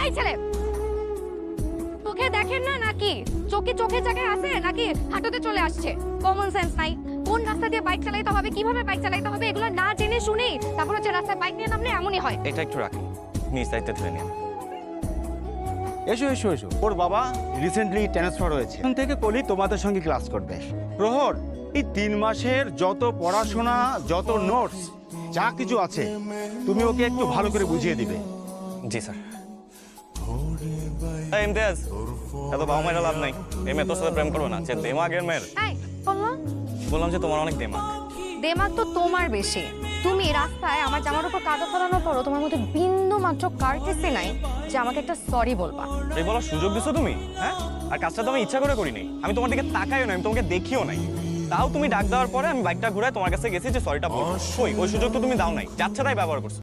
এই ছেলে, চোখে দেখেন না নাকি? চোখে জায়গায় আছে নাকি হাঁটুতে চলে আসছে? কমন সেন্স নাই। কোন রাস্তা দিয়ে বাইক চালাইতে হবে, কিভাবে বাইক চালাইতে হবে, এগুলো না জেনে শুনেই তারপর হচ্ছে রাস্তায় বাইক নিয়ে নামলে এমনই হয়। এটা একটু রাখি, নিজ দায়িত্বে ধরে নিন। এসো এসো এসো। ওর বাবা রিসেন্টলি ট্রান্সফার হয়েছে, এখন থেকে কলি তোমাদের সঙ্গে ক্লাস করবে। প্রহর, এই 3 মাসের যত পড়াশোনা, যত নোটস, যা কিছু আছে তুমি ওকে একটু ভালো করে বুঝিয়ে দিবে। জি স্যার। এই ইমতিয়াজ, এত বাবা মায়ের লাভ নাই। এই মেয়ে তোর সাথে প্রেম করবে না, যে দেমাগের মেয়ের। এই বললো, বললাম যে তোমার অনেক দেমাগ। দেমাগ তো তোমার বেশি। তুমি রাস্তায় আমার জামার উপর কাদা ফেলানোর পরও তোমার মধ্যে বিন্দু মাত্র কার্টেসি নাই যে আমাকে একটা সরি বলবা। এই বলার সুযোগ দিছো তুমি, হ্যাঁ? আর কাজটা তো আমি ইচ্ছা করে করিনি। আমি তোমার দিকে তাকাইও না, আমি তোমাকে দেখিও নাই। তাও তুমি ডাক দেওয়ার পরে আমি বাইকটা ঘুরায় তোমার কাছে গেছি যে সরিটা বলবো। ওই সুযোগ তো তুমি দাও নাই, যাচ্ছে তাই ব্যবহার করছো।